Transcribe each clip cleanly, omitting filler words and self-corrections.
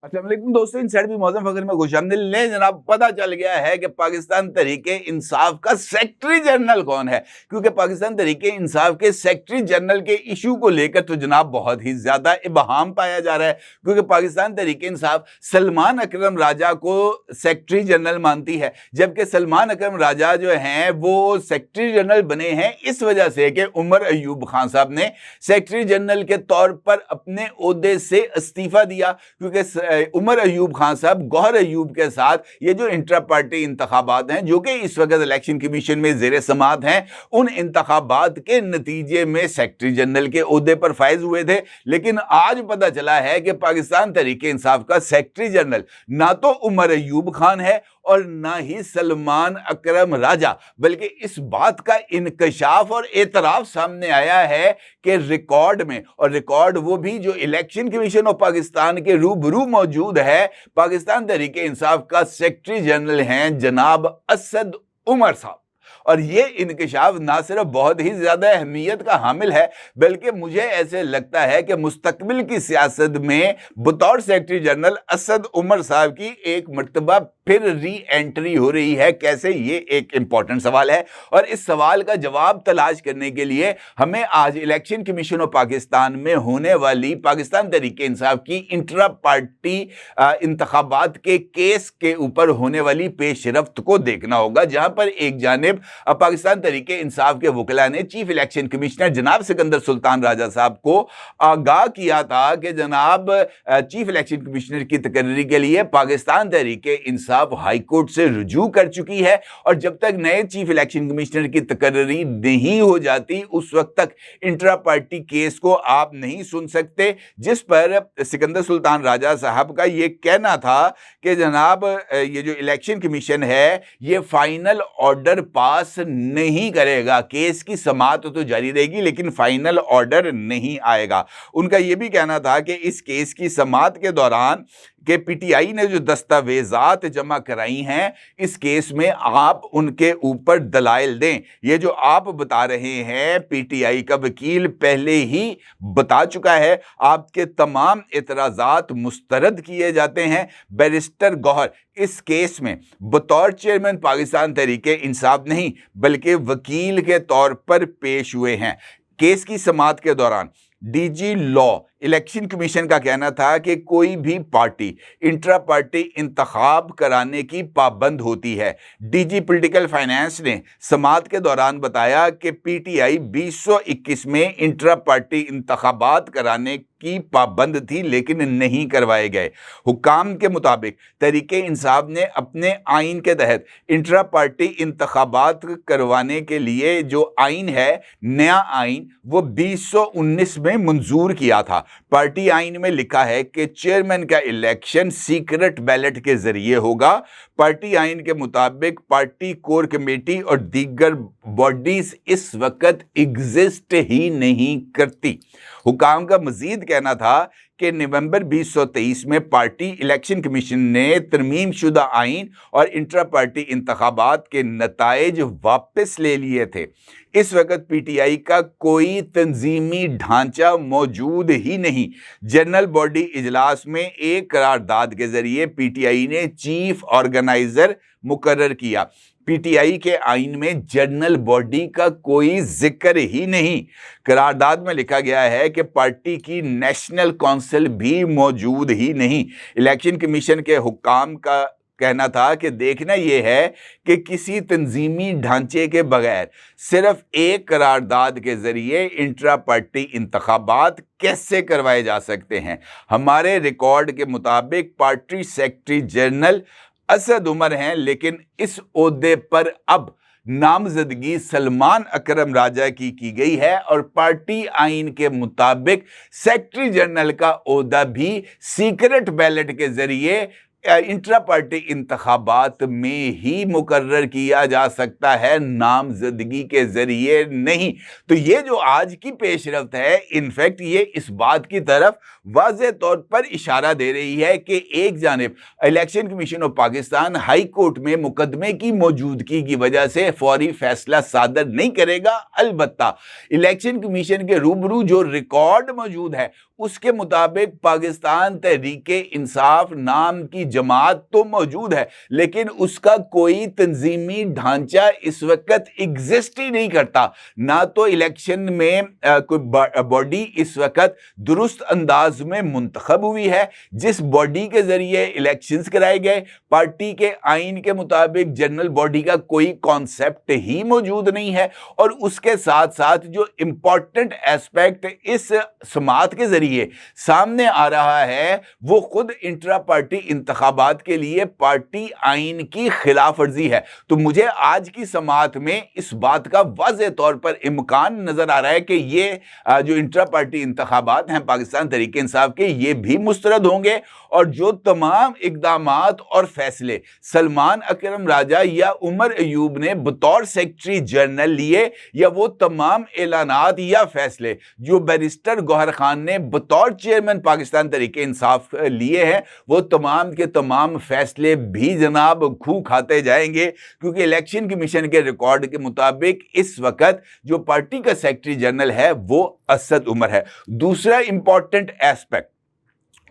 अस्सलाम वालेकुम दोस्तों, इनसाइड भी मौसम फकर में खुशामदीद। ले जनाब, पता चल गया है कि पाकिस्तान तहरीके इंसाफ का सेक्रेटरी जनरल कौन है। क्योंकि पाकिस्तान तहरीके इंसाफ के सेक्रेटरी जनरल के इशू को लेकर तो जनाब बहुत ही ज्यादा इबहाम पाया जा रहा है। क्योंकि पाकिस्तान तहरीके इंसाफ सलमान अकरम राजा को सेक्रेटरी जनरल मानती है, जबकि सलमान अकरम राजा जो हैं वो सेक्रेटरी जनरल बने हैं इस वजह से कि उमर अयूब खान साहब ने सेक्रेटरी जनरल के तौर पर अपने ओहदे से इस्तीफा दिया। क्योंकि उमर अयूब खान साहब गौहर अयूब के साथ ये जो इंट्रा पार्टी इंतखाबात हैं जो कि इस वक्त इलेक्शन कमीशन में जेर समात हैं, उन इंतखाबात के नतीजे में सेक्रेटरी जनरल के ओहदे पर फायज हुए थे। लेकिन आज पता चला है कि पाकिस्तान तहरीके इंसाफ का सेक्रेटरी जनरल ना तो उमर अयूब खान है और ना ही सलमान अकरम राजा, बल्कि इस बात का इंकशाफ और एतराफ सामने आया है कि रिकॉर्ड में, और रिकॉर्ड वो भी जो इलेक्शन कमीशन ऑफ पाकिस्तान के रूबरू मौजूद है, पाकिस्तान तहरीके इंसाफ का सेक्रेटरी जनरल हैं जनाब असद उमर साहब। और ये इंकशाफ ना सिर्फ बहुत ही ज्यादा अहमियत का हामिल है, बल्कि मुझे ऐसे लगता है कि मुस्तकबिल की सियासत में बतौर सेक्रेटरी जनरल असद उमर साहब की एक मर्तबा फिर री एंट्री हो रही है। कैसे, ये एक इंपॉर्टेंट सवाल है, और इस सवाल का जवाब तलाश करने के लिए हमें आज इलेक्शन कमीशन ऑफ पाकिस्तान में होने वाली पाकिस्तान तहरीके इंसाफ की इंट्रा पार्टी इंतखाबात के केस के ऊपर होने वाली पेशरफ्त को देखना होगा, जहां पर एक जानिब पाकिस्तान तहरीके इंसाफ के वकला ने चीफ इलेक्शन कमिश्नर जनाब सिकंदर सुल्तान राजा साहब को आगाह किया था कि जनाब चीफ इलेक्शन कमिश्नर की तकर्री के लिए पाकिस्तान तहरीके इंसाफ हाई कोर्ट से रुजू कर चुकी है, और जब तक नए चीफ इलेक्शन कमिश्नर की तकर्री नहीं हो जाती उस वक्त तक इंट्रा पार्टी केस को आप नहीं सुन सकते। जिस पर सिकंदर सुल्तान राजा साहब का ये कहना था कि जनाब ये जो इलेक्शन कमीशन है ये फाइनल ऑर्डर पास नहीं करेगा, केस की समाअत तो जारी रहेगी लेकिन फाइनल ऑर्डर नहीं आएगा। उनका यह भी कहना था कि इस केस की समाअत के दौरान कि पीटीआई ने जो दस्तावेजात जमा कराई हैं इस केस में आप उनके ऊपर दलाइल दें। ये जो आप बता रहे हैं पीटीआई का वकील पहले ही बता चुका है, आपके तमाम एतराज़ात मुस्तरद किए जाते हैं। बैरिस्टर गौहर इस केस में बतौर चेयरमैन पाकिस्तान तहरीके इंसाफ नहीं बल्कि वकील के तौर पर पेश हुए हैं। केस की समाअत के दौरान डीजी लॉ इलेक्शन कमीशन का कहना था कि कोई भी पार्टी इंट्रा पार्टी इंतखाब कराने की पाबंद होती है। डीजी पॉलिटिकल फाइनेंस ने समाअत के दौरान बताया कि पीटीआई 2021 में इंट्रा पार्टी इंतखाबात कराने की पाबंद थी लेकिन नहीं करवाए गए। हुकाम के मुताबिक तहरीके इंसाफ ने अपने आइन के तहत इंट्रा पार्टी इंतखाबात करवाने के लिए जो आइन है, नया आइन, वो 2019 में मंजूर किया था। पार्टी आइन में लिखा है कि चेयरमैन का इलेक्शन सीक्रेट बैलेट के जरिए होगा। पार्टी आइन के मुताबिक पार्टी कोर कमेटी और दीगर बॉडीज इस वक्त एग्जिस्ट ही नहीं करती। हुकाम का मजीद कहना था कि नवंबर 2023 में पार्टी इलेक्शन कमीशन ने तरमीम शुदा आइन और इंट्रा पार्टी इंतखाबात के नताइज वापस ले लिए थे। इस वक्त पीटीआई का कोई तंजीमी ढांचा मौजूद ही नहीं। जनरल बॉडी इजलास में एक करारदाद के जरिए पीटीआई ने चीफ ऑर्गेनाइजर मुकर्रर किया। पीटीआई के आइन में जनरल बॉडी का कोई जिक्र ही नहीं। करारदाद में लिखा गया है कि पार्टी की नेशनल काउंसिल भी मौजूद ही नहीं। इलेक्शन कमीशन के हुक्काम का कहना था कि देखना यह है कि किसी तंजीमी ढांचे के बगैर सिर्फ एक करारदाद के जरिए इंट्रा पार्टी इंतखाबात कैसे करवाए जा सकते हैं। हमारे रिकॉर्ड के मुताबिक party secretary general Asad Umar हैं, लेकिन इस ओहदे पर अब नामजदगी सलमान अकरम राजा की गई है, और पार्टी आइन के मुताबिक सेक्रेटरी जनरल का ओहदा भी सीक्रेट बैलेट के जरिए इंट्रा पार्टी इंतखाबात में ही मुकर्रर किया जा सकता है, नामजदगी के जरिए नहीं। तो ये जो आज की पेशरफ्त है, इनफैक्ट ये इस बात की तरफ वाज़ेह तौर पर इशारा दे रही है कि एक जानिब election commission of Pakistan high court में मुकदमे की मौजूदगी की वजह से फौरी फैसला सादर नहीं करेगा। अलबत्ता इलेक्शन कमीशन के रूबरू जो रिकॉर्ड मौजूद है اس کے مطابق پاکستان تحریک انصاف نام کی جماعت تو موجود ہے لیکن اس کا کوئی تنظیمی ڈھانچہ اس وقت ایگزسٹ ہی نہیں کرتا. نہ تو الیکشن میں کوئی باڈی اس وقت درست انداز میں منتخب ہوئی ہے. جس باڈی کے ذریعے الیکشنز کرائے گئے, پارٹی کے آئین کے مطابق جنرل باڈی کا کوئی کانسیپٹ ہی موجود نہیں ہے. اور اس کے ساتھ ساتھ جو امپورٹنٹ ایسپیکٹ اس سماعت کے ذریعے سامنے آ رہا ہے وہ خود انٹرا پارٹی انتخابات کے لیے پارٹی آئین کی خلاف ورزی ہے. تو مجھے آج کی سماعت میں اس بات کا واضح طور پر امکان نظر آ رہا ہے کہ یہ جو انٹرا پارٹی انتخابات ہیں پاکستان تحریک انصاف کے, یہ بھی مسترد ہوں گے اور جو تمام اقدامات اور فیصلے سلمان اکرم راجہ یا عمر ایوب نے بطور سیکرٹری جنرل لیے, یا وہ تمام اعلانات یا فیصلے جو بیرسٹر گوہر خان نے بطور چیئرمین پاکستان تحریک انصاف لیے ہیں, وہ تمام کے تمام فیصلے بھی جناب کھو کھاتے جائیں گے. کیونکہ الیکشن کمیشن کے ریکارڈ کے مطابق اس وقت جو پارٹی کا سیکرٹری جنرل ہے وہ اسد عمر ہے. دوسرا امپورٹنٹ ایسپیکٹ,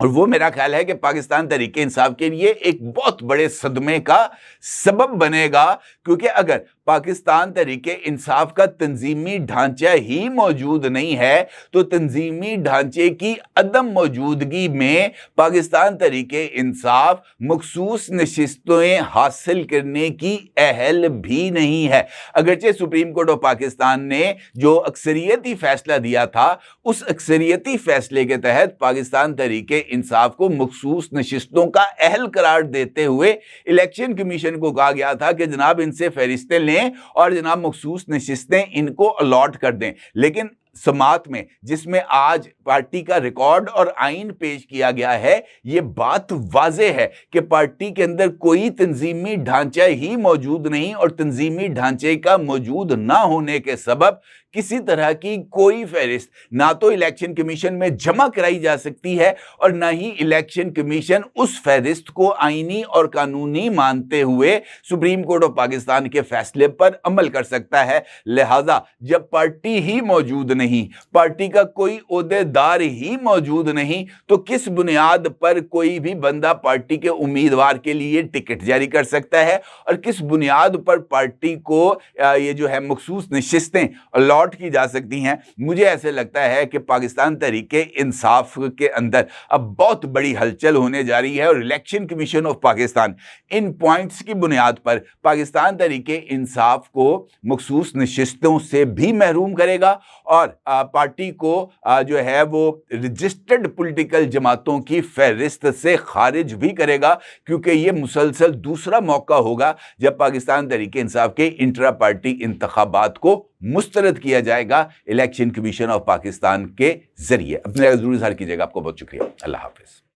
اور وہ میرا خیال ہے کہ پاکستان تحریک انصاف کے لیے ایک بہت بڑے صدمے کا سبب بنے گا, کیونکہ اگر پاکستان تحریک انصاف کا تنظیمی ڈھانچہ ہی موجود نہیں ہے تو تنظیمی ڈھانچے کی عدم موجودگی میں پاکستان تحریک انصاف مخصوص نشستیں حاصل کرنے کی اہل بھی نہیں ہے. اگرچہ سپریم کورٹ آف پاکستان نے جو اکثریتی فیصلہ دیا تھا, اس اکثریتی فیصلے کے تحت پاکستان تحریک انصاف کو مخصوص نشستوں کا اہل قرار دیتے ہوئے الیکشن کمیشن کو کہا گیا تھا کہ جناب ان سے فہرستیں لیں اور جناب مخصوص نشستیں ان کو الاٹ کر دیں. لیکن سماعت میں جس میں آج پارٹی کا ریکارڈ اور آئین پیش کیا گیا ہے, یہ بات واضح ہے کہ پارٹی کے اندر کوئی تنظیمی ڈھانچہ ہی موجود نہیں, اور تنظیمی ڈھانچے کا موجود نہ ہونے کے سبب کسی طرح کی کوئی فہرست نہ تو الیکشن کمیشن میں جمع کرائی جا سکتی ہے اور نہ ہی الیکشن کمیشن اس فہرست کو آئینی اور قانونی مانتے ہوئے سپریم کورٹ آف پاکستان کے فیصلے پر عمل کر سکتا ہے. لہذا جب پارٹی ہی موجود نہیں, پارٹی کا کوئی عہدے دار ہی موجود نہیں, تو کس بنیاد پر کوئی بھی بندہ پارٹی کے امیدوار کے لیے ٹکٹ جاری کر سکتا ہے, اور کس بنیاد پر پارٹی کو یہ جو ہے مخصوص نشستیں الاٹ کی جا سکتی ہیں. مجھے ایسے لگتا ہے کہ پاکستان تحریک انصاف کے اندر اب بہت بڑی ہلچل ہونے جا رہی ہے, اور election commission of Pakistan in points کی بنیاد پر پاکستان تحریک انصاف کو مخصوص نشستوں سے بھی محروم کرے گا, اور پارٹی کو جو ہے وہ رجسٹرڈ پولیٹیکل جماعتوں کی فہرست سے خارج بھی کرے گا, کیونکہ یہ مسلسل دوسرا موقع ہوگا جب پاکستان تحریک انصاف کے انٹرا پارٹی انتخابات کو مسترد کیا جائے گا الیکشن کمیشن آف پاکستان کے ذریعے. اپنے ضرور اظہار کیجیے گا. آپ کو بہت شکریہ. اللہ حافظ.